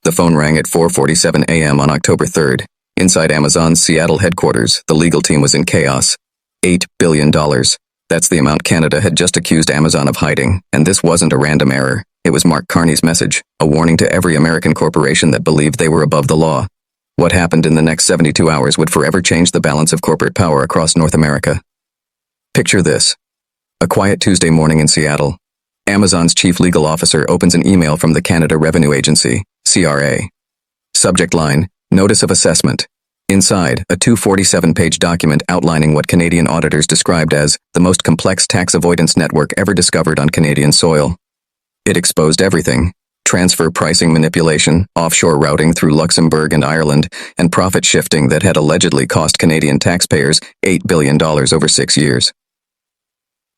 The phone rang at 4:47 a.m. on October 3rd. Inside Amazon's Seattle headquarters, the legal team was in chaos. $8 billion. That's the amount Canada had just accused Amazon of hiding, and this wasn't a random error. It was Mark Carney's message, a warning to every American corporation that believed they were above the law. What happened in the next 72 hours would forever change the balance of corporate power across North America. Picture this. A quiet Tuesday morning in Seattle. Amazon's chief legal officer opens an email from the Canada Revenue Agency, CRA. Subject line, Notice of Assessment. Inside, a 247-page document outlining what Canadian auditors described as the most complex tax avoidance network ever discovered on Canadian soil. It exposed everything: transfer pricing manipulation, offshore routing through Luxembourg and Ireland, and profit shifting that had allegedly cost Canadian taxpayers $8 billion over 6 years.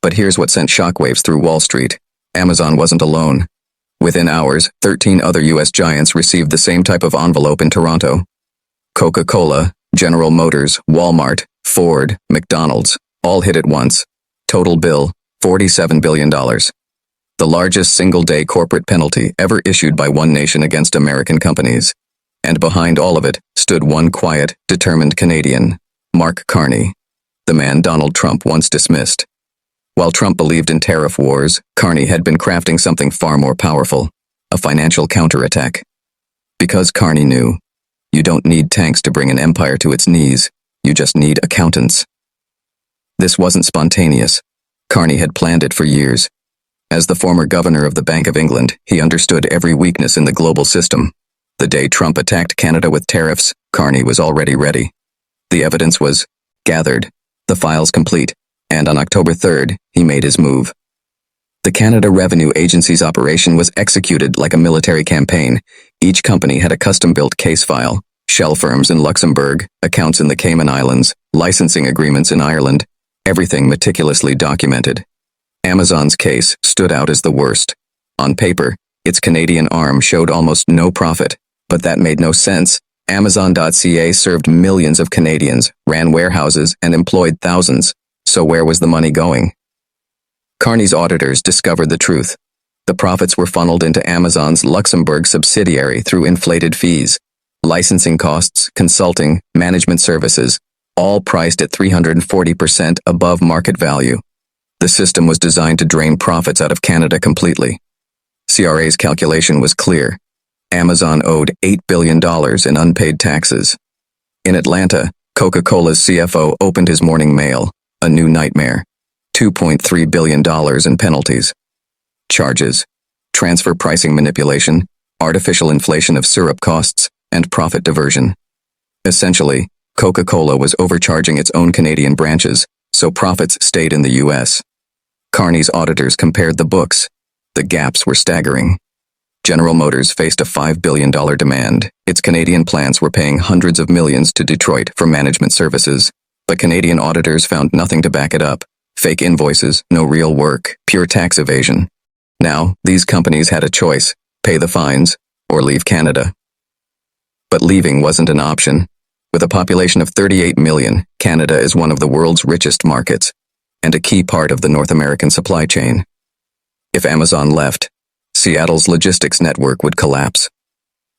But here's what sent shockwaves through Wall Street. Amazon wasn't alone. Within hours, 13 other U.S. giants received the same type of envelope in Toronto. Coca-Cola, General Motors, Walmart, Ford, McDonald's, all hit at once. Total bill, $47 billion. The largest single-day corporate penalty ever issued by one nation against American companies. And behind all of it stood one quiet, determined Canadian, Mark Carney, the man Donald Trump once dismissed. While Trump believed in tariff wars, Carney had been crafting something far more powerful: a financial counterattack. Because Carney knew, you don't need tanks to bring an empire to its knees, you just need accountants. This wasn't spontaneous. Carney had planned it for years. As the former governor of the Bank of England, he understood every weakness in the global system. The day Trump attacked Canada with tariffs, Carney was already ready. The evidence was gathered, the files complete, and on October 3rd, he made his move. The Canada Revenue Agency's operation was executed like a military campaign. Each company had a custom-built case file: shell firms in Luxembourg, accounts in the Cayman Islands, licensing agreements in Ireland, everything meticulously documented. Amazon's case stood out as the worst. On paper, its Canadian arm showed almost no profit, but that made no sense. Amazon.ca served millions of Canadians, ran warehouses, and employed thousands. So where was the money going? Carney's auditors discovered the truth. The profits were funneled into Amazon's Luxembourg subsidiary through inflated fees. Licensing costs, consulting, management services, all priced at 340% above market value. The system was designed to drain profits out of Canada completely. CRA's calculation was clear. Amazon owed $8 billion in unpaid taxes. In Atlanta, Coca-Cola's CFO opened his morning mail. A new nightmare. $2.3 billion in penalties. Charges: transfer pricing manipulation, artificial inflation of syrup costs, and profit diversion. Essentially, Coca-Cola was overcharging its own Canadian branches, so profits stayed in the U.S. Carney's auditors compared the books. The gaps were staggering. General Motors faced a $5 billion demand. Its Canadian plants were paying hundreds of millions to Detroit for management services. But Canadian auditors found nothing to back it up. Fake invoices, no real work, pure tax evasion. Now, these companies had a choice: pay the fines, or leave Canada. But leaving wasn't an option. With a population of 38 million, Canada is one of the world's richest markets, and a key part of the North American supply chain. If Amazon left, Seattle's logistics network would collapse.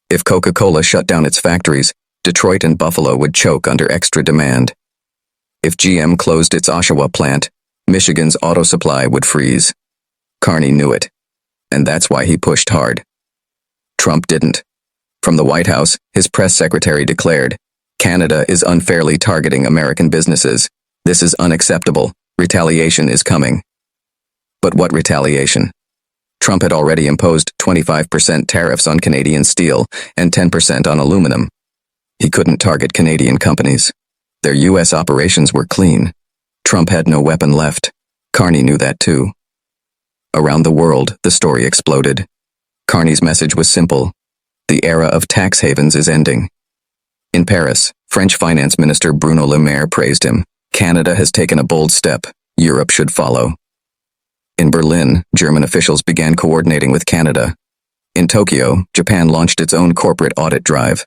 If Coca-Cola shut down its factories, Detroit and Buffalo would choke under extra demand. If GM closed its Oshawa plant, Michigan's auto supply would freeze. Carney knew it, and that's why he pushed hard. Trump didn't. From the White House, his press secretary declared, "Canada is unfairly targeting American businesses. This is unacceptable. Retaliation is coming." But what retaliation? Trump had already imposed 25% tariffs on Canadian steel and 10% on aluminum. He couldn't target Canadian companies. Their U.S. operations were clean. Trump had no weapon left. Carney knew that too. Around the world, the story exploded. Carney's message was simple: the era of tax havens is ending. In Paris, French Finance Minister Bruno Le Maire praised him. Canada has taken a bold step. Europe should follow. In Berlin, German officials began coordinating with Canada. In Tokyo, Japan launched its own corporate audit drive.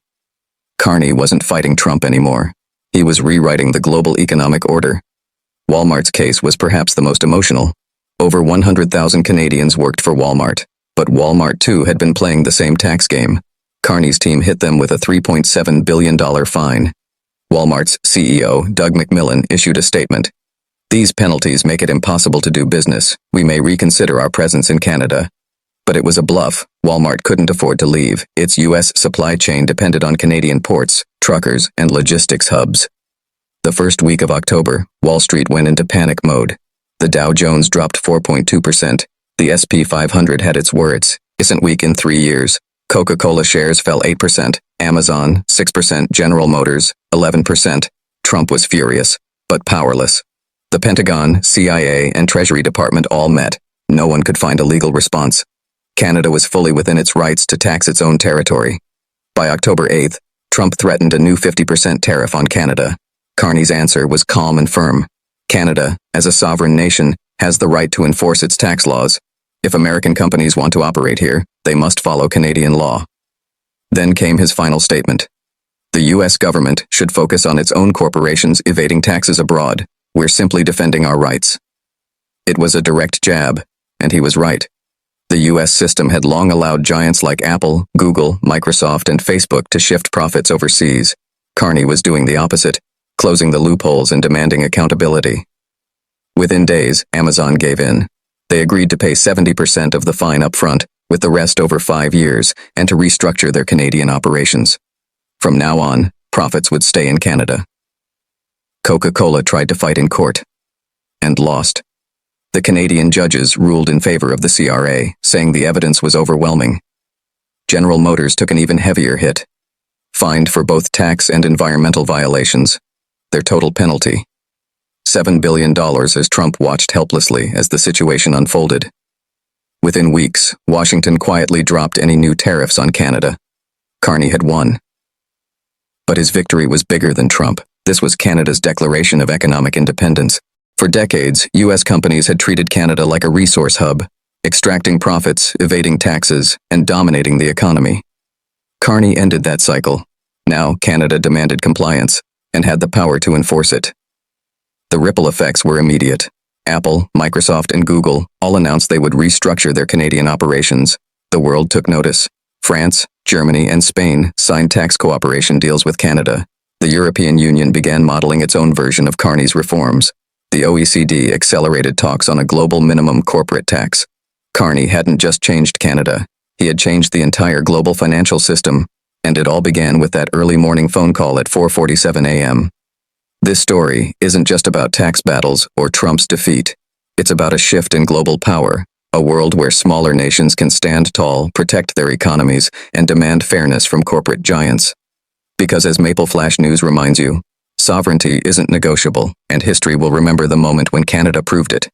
Carney wasn't fighting Trump anymore. He was rewriting the global economic order. Walmart's case was perhaps the most emotional. Over 100,000 Canadians worked for Walmart, but Walmart too had been playing the same tax game. Carney's team hit them with a $3.7 billion fine. Walmart's CEO, Doug McMillon, issued a statement. These penalties make it impossible to do business. We may reconsider our presence in Canada. But it was a bluff. Walmart couldn't afford to leave. Its U.S. supply chain depended on Canadian ports, truckers, and logistics hubs. The first week of October, Wall Street went into panic mode. The Dow Jones dropped 4.2%. The S&P 500 had its worst week in 3 years. Coca-Cola shares fell 8%, Amazon 6%, General Motors 11%. Trump was furious, but powerless. The Pentagon, CIA, and Treasury Department all met. No one could find a legal response. Canada was fully within its rights to tax its own territory. By October 8th, Trump threatened a new 50% tariff on Canada. Carney's answer was calm and firm. Canada, as a sovereign nation, has the right to enforce its tax laws. If American companies want to operate here, they must follow Canadian law. Then came his final statement. The U.S. government should focus on its own corporations evading taxes abroad. We're simply defending our rights. It was a direct jab, and he was right. The U.S. system had long allowed giants like Apple, Google, Microsoft, and Facebook to shift profits overseas. Carney was doing the opposite, closing the loopholes and demanding accountability. Within days, Amazon gave in. They agreed to pay 70% of the fine up front, with the rest over 5 years, and to restructure their Canadian operations. From now on, profits would stay in Canada. Coca-Cola tried to fight in court, and lost. The Canadian judges ruled in favor of the CRA, saying the evidence was overwhelming. General Motors took an even heavier hit. Fined for both tax and environmental violations. Their total penalty: $7 billion as Trump watched helplessly as the situation unfolded. Within weeks, Washington quietly dropped any new tariffs on Canada. Carney had won. But his victory was bigger than Trump. This was Canada's declaration of economic independence. For decades, U.S. companies had treated Canada like a resource hub, extracting profits, evading taxes, and dominating the economy. Carney ended that cycle. Now, Canada demanded compliance, and had the power to enforce it. The ripple effects were immediate. Apple, Microsoft, and Google all announced they would restructure their Canadian operations. The world took notice. France, Germany, and Spain signed tax cooperation deals with Canada. The European Union began modeling its own version of Carney's reforms. The OECD accelerated talks on a global minimum corporate tax. Carney hadn't just changed Canada. He had changed the entire global financial system, and it all began with that early morning phone call at 4:47 a.m. This story isn't just about tax battles or Trump's defeat. It's about a shift in global power, a world where smaller nations can stand tall, protect their economies, and demand fairness from corporate giants. Because as Maple Flash News reminds you, sovereignty isn't negotiable, and history will remember the moment when Canada proved it.